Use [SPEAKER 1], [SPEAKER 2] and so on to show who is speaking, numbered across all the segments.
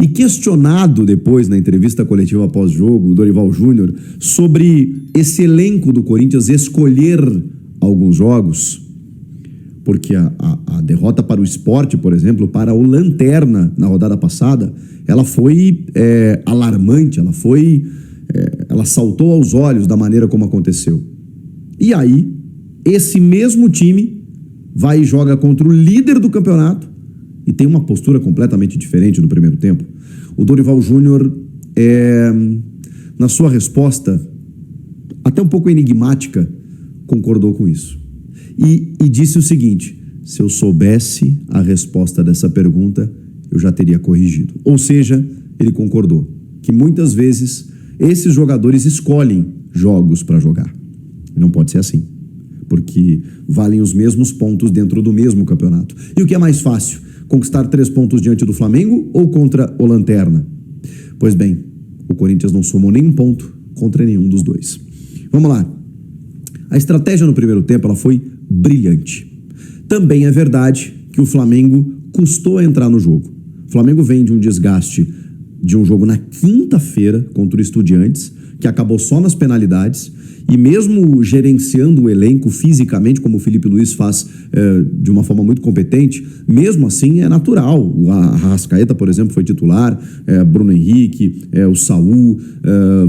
[SPEAKER 1] E questionado depois na entrevista coletiva após-jogo, o Dorival Júnior, sobre esse elenco do Corinthians escolher alguns jogos, porque a derrota para o Sport, por exemplo, para o Lanterna na rodada passada, ela foi alarmante, ela saltou aos olhos da maneira como aconteceu. E aí, esse mesmo time vai e joga contra o líder do campeonato e tem uma postura completamente diferente no primeiro tempo. O Dorival Júnior, na sua resposta, até um pouco enigmática, concordou com isso. E disse o seguinte: se eu soubesse a resposta dessa pergunta, eu já teria corrigido. Ou seja, ele concordou que muitas vezes esses jogadores escolhem jogos para jogar. E não pode ser assim, porque valem os mesmos pontos dentro do mesmo campeonato. E o que é mais fácil? Conquistar 3 pontos diante do Flamengo ou contra o Lanterna? Pois bem, o Corinthians não somou nenhum ponto contra nenhum dos dois. Vamos lá. A estratégia no primeiro tempo ela foi brilhante. Também é verdade que o Flamengo custou a entrar no jogo. O Flamengo vem de um desgaste de um jogo na quinta-feira contra o Estudiantes, que acabou só nas penalidades, e mesmo gerenciando o elenco fisicamente, como o Felipe Luiz faz de uma forma muito competente, mesmo assim é natural. O Arrascaeta, por exemplo, foi titular, Bruno Henrique, o Saul,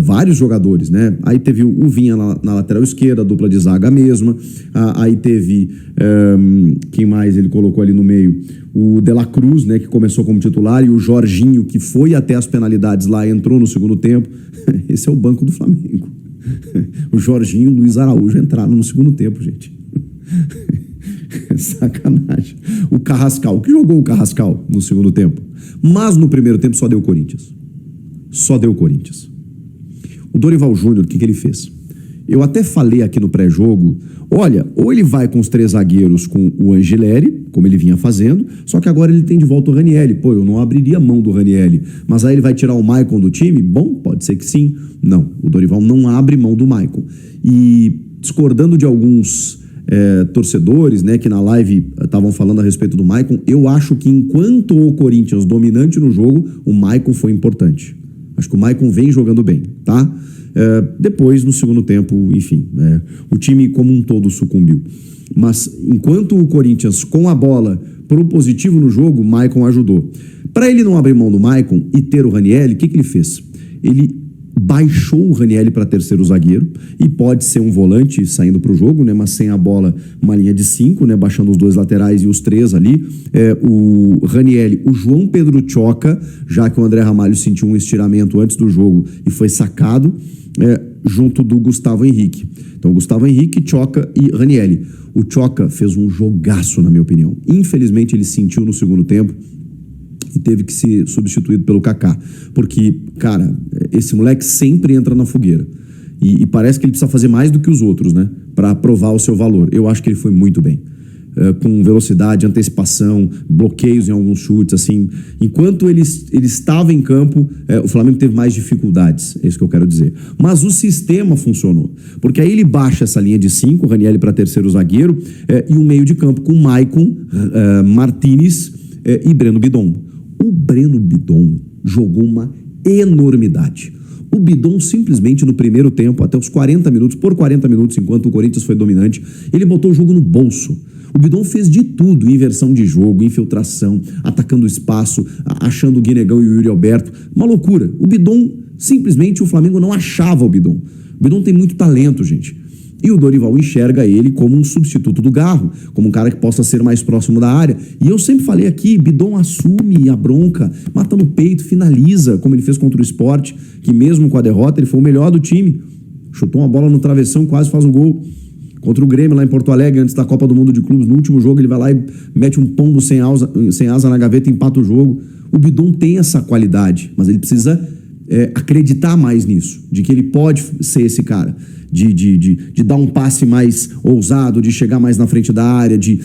[SPEAKER 1] vários jogadores, né? Aí teve o Vinha na lateral esquerda, a dupla de zaga mesma, aí teve, quem mais ele colocou ali no meio? O De La Cruz, né, que começou como titular, e o Jorginho, que foi até as penalidades lá, entrou no segundo tempo. Esse é o banco do Flamengo. O Jorginho e o Luiz Araújo entraram no segundo tempo, gente. Sacanagem. O Carrascal, que jogou o Carrascal no segundo tempo? Mas no primeiro tempo só deu o Corinthians. Só deu o Corinthians. O Dorival Júnior, o que ele fez? Eu até falei aqui no pré-jogo, olha, ou ele vai com os 3 zagueiros com o Angileri, como ele vinha fazendo, só que agora ele tem de volta o Ranieri. Pô, eu não abriria mão do Ranieri, mas aí ele vai tirar o Maicon do time? Bom, pode ser que sim. Não, o Dorival não abre mão do Maicon. E discordando de alguns torcedores, né, que na live estavam falando a respeito do Maicon, eu acho que enquanto o Corinthians dominante no jogo, o Maicon foi importante. Acho que o Maicon vem jogando bem, tá? Depois, no segundo tempo, enfim, o time como um todo sucumbiu. Mas enquanto o Corinthians, com a bola propositivo no jogo, o Maicon ajudou. Para ele não abrir mão do Maicon e ter o Ranieri, o que ele fez? Ele baixou o Ranieri para terceiro zagueiro, e pode ser um volante saindo para o jogo, né, mas sem a bola, uma linha de 5, né, baixando os 2 laterais e os 3 ali. O Ranieri, o João Pedro Tchoca, já que o André Ramalho sentiu um estiramento antes do jogo e foi sacado, junto do Gustavo Henrique. Então, Gustavo Henrique, Tchoca e Ranieri. O Tchoca fez um jogaço, na minha opinião. Infelizmente, ele sentiu no segundo tempo e teve que ser substituído pelo Kaká. Porque, cara, esse moleque sempre entra na fogueira. E parece que ele precisa fazer mais do que os outros, né? Para provar o seu valor. Eu acho que ele foi muito bem. Com velocidade, antecipação, bloqueios em alguns chutes, assim. Enquanto ele estava em campo, o Flamengo teve mais dificuldades, é isso que eu quero dizer. Mas o sistema funcionou, porque aí ele baixa essa linha de 5, Ranieri para terceiro zagueiro, e um meio de campo com Maicon, Martínez e Breno Bidon. O Breno Bidon jogou uma enormidade. O Bidon simplesmente no primeiro tempo, até os 40 minutos, por 40 minutos, enquanto o Corinthians foi dominante, ele botou o jogo no bolso. O Bidon fez de tudo, inversão de jogo, infiltração, atacando o espaço, achando o Guinegão e o Yuri Alberto. Uma loucura. O Bidon, simplesmente o Flamengo não achava o Bidon. O Bidon tem muito talento, gente. E o Dorival enxerga ele como um substituto do Garro, como um cara que possa ser mais próximo da área. E eu sempre falei aqui, Bidon assume a bronca, mata no peito, finaliza, como ele fez contra o Sport, que mesmo com a derrota ele foi o melhor do time. Chutou uma bola no travessão, quase faz um gol. Contra o Grêmio lá em Porto Alegre, antes da Copa do Mundo de Clubes, no último jogo ele vai lá e mete um pombo sem asa na gaveta e empata o jogo. O Bidon tem essa qualidade, mas ele precisa acreditar mais nisso, de que ele pode ser esse cara, de dar um passe mais ousado, de chegar mais na frente da área, de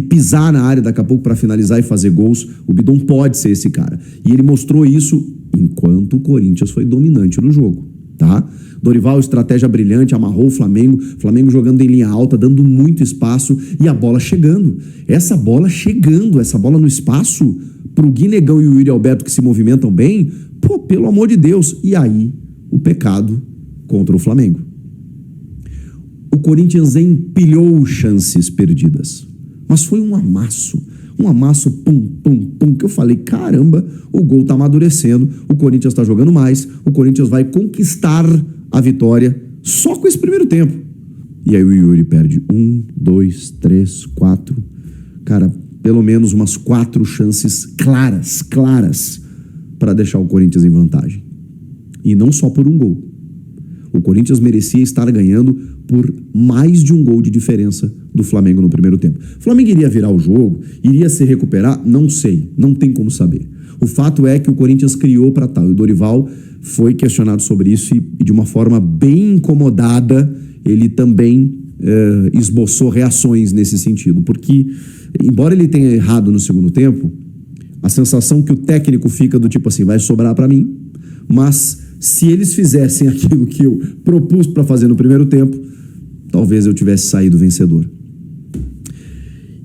[SPEAKER 1] pisar na área daqui a pouco para finalizar e fazer gols. O Bidon pode ser esse cara. E ele mostrou isso enquanto o Corinthians foi dominante no jogo. tá? Dorival, estratégia brilhante, amarrou o Flamengo jogando em linha alta, dando muito espaço e a bola chegando. Essa bola no espaço, pro Guinegão e o Yuri Alberto que se movimentam bem, pô, pelo amor de Deus. E aí, o pecado contra o Flamengo. O Corinthians empilhou chances perdidas, mas foi um amasso, pum, pum, pum, que eu falei, caramba, o gol tá amadurecendo, o Corinthians tá jogando mais, o Corinthians vai conquistar a vitória só com esse primeiro tempo. E aí o Yuri perde 1, 2, 3, 4, cara, pelo menos umas 4 chances claras, para deixar o Corinthians em vantagem. E não só por um gol. O Corinthians merecia estar ganhando por mais de um gol de diferença do Flamengo no primeiro tempo. O Flamengo iria virar o jogo, iria se recuperar? Não sei, não tem como saber. O fato é que o Corinthians criou para tal. E o Dorival foi questionado sobre isso e de uma forma bem incomodada, ele também esboçou reações nesse sentido. Porque, embora ele tenha errado no segundo tempo, a sensação que o técnico fica do tipo assim, vai sobrar para mim, mas se eles fizessem aquilo que eu propus para fazer no primeiro tempo, talvez eu tivesse saído vencedor.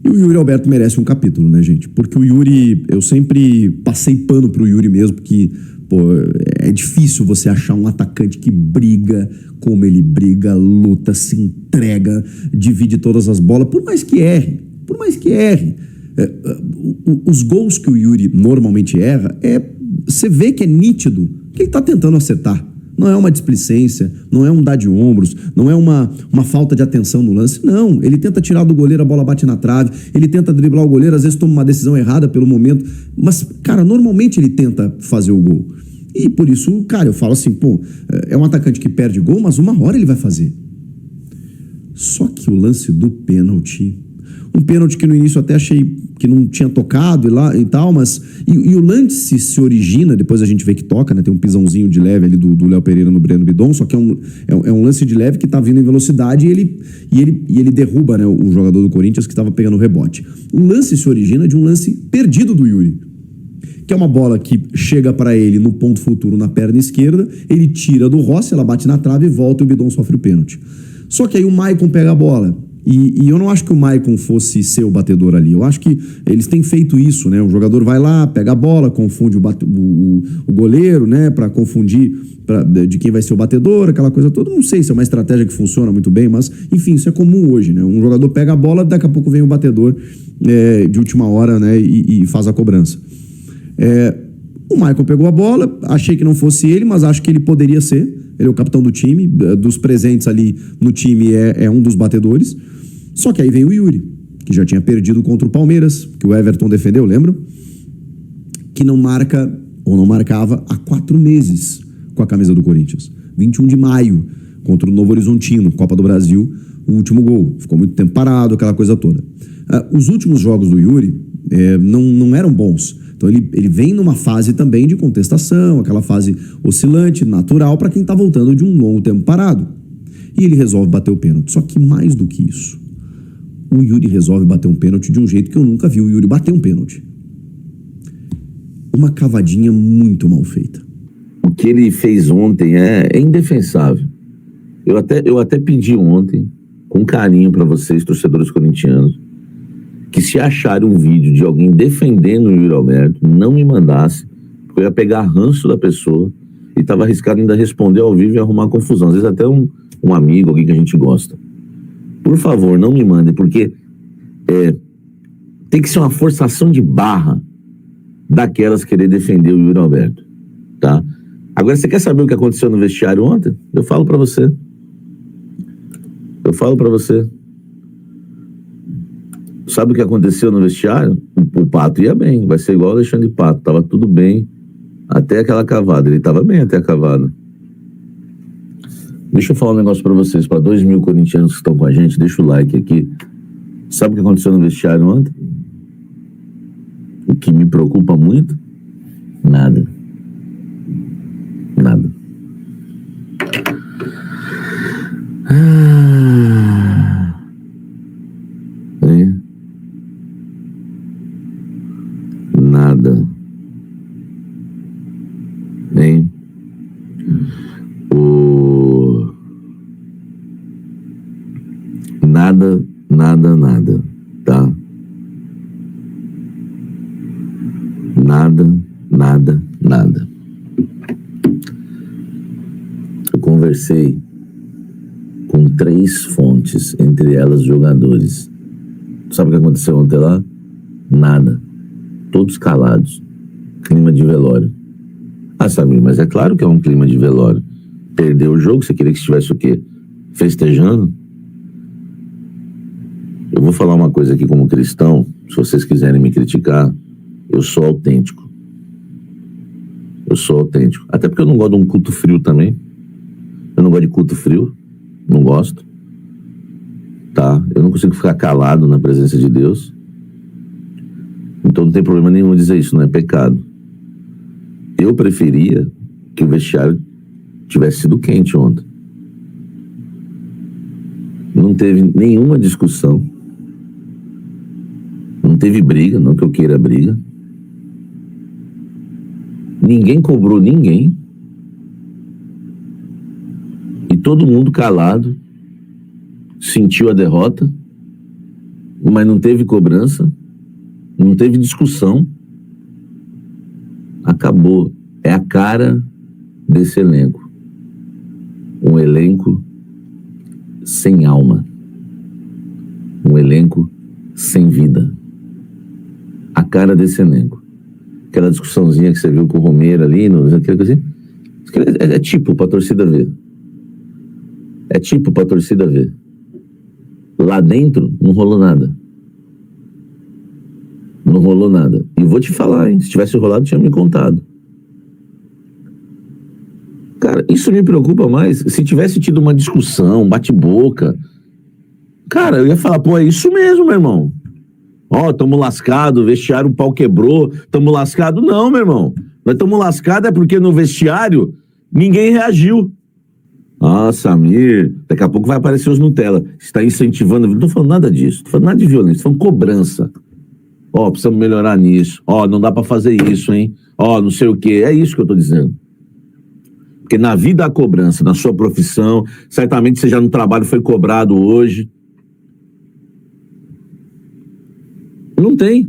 [SPEAKER 1] E o Yuri Alberto merece um capítulo, né, gente? Porque o Yuri, eu sempre passei pano pro Yuri mesmo, porque, pô, é difícil você achar um atacante que briga como ele briga, luta, se entrega, divide todas as bolas, por mais que erre. Os gols que o Yuri normalmente erra, você vê que é nítido que ele tá tentando acertar. Não é uma displicência, não é um dar de ombros, não é uma falta de atenção no lance. Não, ele tenta tirar do goleiro, a bola bate na trave, ele tenta driblar o goleiro, às vezes toma uma decisão errada pelo momento. Mas, cara, normalmente ele tenta fazer o gol. E por isso, cara, eu falo assim, pô, é um atacante que perde gol, mas uma hora ele vai fazer. Só que o lance do pênalti, um pênalti que no início até achei que não tinha tocado e tal, mas... E o lance se origina, depois a gente vê que toca, né? Tem um pisãozinho de leve ali do Léo Pereira no Breno Bidon, só que é um lance de leve que tá vindo em velocidade e ele derruba, né, o jogador do Corinthians que estava pegando o rebote. O lance se origina de um lance perdido do Yuri, que é uma bola que chega para ele no ponto futuro na perna esquerda, ele tira do Rossi, ela bate na trave e volta e o Bidon sofre o pênalti. Só que aí o Maicon pega a bola. E eu não acho que o Maicon fosse ser o batedor ali. Eu acho que eles têm feito isso, né? O jogador vai lá, pega a bola, confunde o goleiro, né? Para confundir de quem vai ser o batedor, aquela coisa toda. Não sei se é uma estratégia que funciona muito bem, mas, enfim, isso é comum hoje, né? Um jogador pega a bola, daqui a pouco vem o batedor de última hora, né? E faz a cobrança. O Maicon pegou a bola, achei que não fosse ele, mas acho que ele poderia ser. Ele é o capitão do time, dos presentes ali no time é um dos batedores. Só que aí vem o Yuri, que já tinha perdido contra o Palmeiras, que o Everton defendeu, lembra? Que não marca, ou não marcava, há 4 meses com a camisa do Corinthians. 21 de maio, contra o Novo Horizontino, Copa do Brasil, o último gol. Ficou muito tempo parado, aquela coisa toda. Os últimos jogos do Yuri não eram bons. Então ele vem numa fase também de contestação, aquela fase oscilante, natural, para quem está voltando de um longo tempo parado. E ele resolve bater o pênalti. Só que mais do que isso, o Yuri resolve bater um pênalti de um jeito que eu nunca vi o Yuri bater um pênalti. Uma cavadinha muito mal feita.
[SPEAKER 2] O que ele fez ontem é indefensável. Eu até pedi ontem, com carinho para vocês, torcedores corintianos, que se acharem um vídeo de alguém defendendo o Yuri Alberto, não me mandasse, porque eu ia pegar ranço da pessoa e estava arriscado ainda responder ao vivo e arrumar confusão. Às vezes até um amigo, alguém que a gente gosta. Por favor, não me mandem, porque tem que ser uma forçação de barra daquelas querer defender o Yuri Alberto, tá? Agora, você quer saber o que aconteceu no vestiário ontem? Eu falo pra você. Sabe o que aconteceu no vestiário? O Pato ia bem, vai ser igual o Alexandre Pato, tava tudo bem até aquela cavada, ele tava bem até a cavada. Deixa eu falar um negócio pra vocês, pra 2.000 corintianos que estão com a gente, deixa o like aqui. Sabe o que aconteceu no vestiário ontem? O que me preocupa muito? Nada. Nada. Nada, nada, nada, tá? Nada, nada, nada. Eu conversei com 3 fontes, entre elas jogadores. Sabe o que aconteceu ontem lá? Nada. Todos calados. Clima de velório. Ah, Samir, mas é claro que é um clima de velório. Perdeu o jogo, você queria que estivesse o quê? Festejando? Eu vou falar uma coisa aqui como cristão, se vocês quiserem me criticar, eu sou autêntico. Eu sou autêntico. Até porque eu não gosto de um culto frio também. Eu não gosto de culto frio. Não gosto. Tá? Eu não consigo ficar calado na presença de Deus. Então não tem problema nenhum dizer isso, não é pecado. Eu preferia que o vestiário tivesse sido quente ontem. Não teve nenhuma discussão. Não teve briga, não que eu queira briga. Ninguém cobrou ninguém. E todo mundo calado. Sentiu a derrota. Mas não teve cobrança. Não teve discussão. Acabou. É a cara desse elenco. Um elenco sem alma. Um elenco sem vida. A cara desse elenco. Aquela discussãozinha que você viu com o Romero ali, aquela coisa assim. É tipo pra torcida ver. É tipo pra torcida ver. Lá dentro não rolou nada. Não rolou nada. E vou te falar, hein? Se tivesse rolado, tinha me contado. Cara, isso me preocupa mais. Se tivesse tido uma discussão, bate-boca, cara, eu ia falar, pô, é isso mesmo, meu irmão. Ó, tamo lascado, o vestiário, o pau quebrou, tamo lascado. Não, meu irmão. Nós tamo lascado é porque no vestiário ninguém reagiu. Ah, Samir, daqui a pouco vai aparecer os Nutella. Está incentivando. Não tô falando nada disso. Tô falando nada de violência, tô falando cobrança. Ó, precisamos melhorar nisso. Ó, não dá pra fazer isso, hein? Ó, não sei o quê. É isso que eu tô dizendo. Porque na vida há cobrança, na sua profissão, certamente você já no trabalho foi cobrado hoje. Não tem.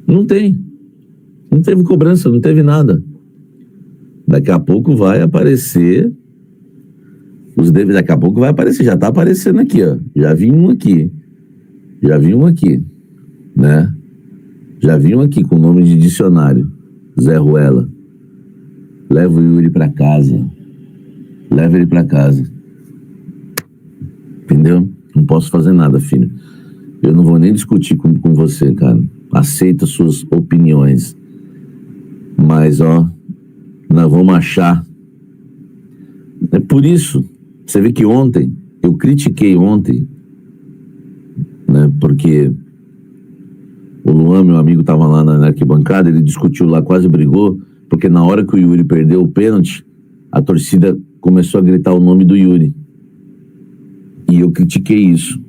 [SPEAKER 2] Não tem. Não teve cobrança, não teve nada. Daqui a pouco vai aparecer daqui a pouco vai aparecer, já tá aparecendo aqui, ó. Já vi um aqui, né? Já vi um aqui com o nome de dicionário, Zé Ruela. Leva o Yuri pra casa. Leva ele pra casa. Entendeu? Não posso fazer nada, filho. Eu não vou nem discutir com você, cara. Aceita suas opiniões. Mas, ó, nós vamos achar. É por isso. Você vê que ontem, eu critiquei ontem, né? Porque o Luan, meu amigo, tava lá na arquibancada, ele discutiu lá, quase brigou, porque na hora que o Yuri perdeu o pênalti, a torcida começou a gritar o nome do Yuri. E eu critiquei isso.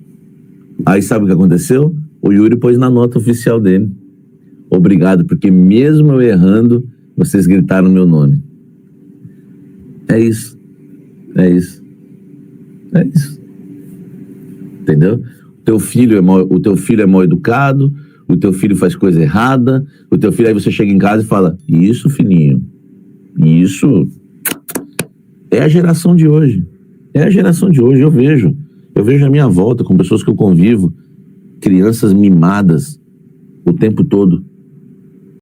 [SPEAKER 2] Aí sabe o que aconteceu? O Yuri pôs na nota oficial dele. Obrigado, porque mesmo eu errando, vocês gritaram meu nome. É isso. É isso. É isso. Entendeu? O teu filho é mal educado, o teu filho faz coisa errada, o teu filho, aí você chega em casa e fala, isso, filhinho, isso é a geração de hoje. É a geração de hoje, eu vejo a minha volta com pessoas que eu convivo, crianças mimadas o tempo todo.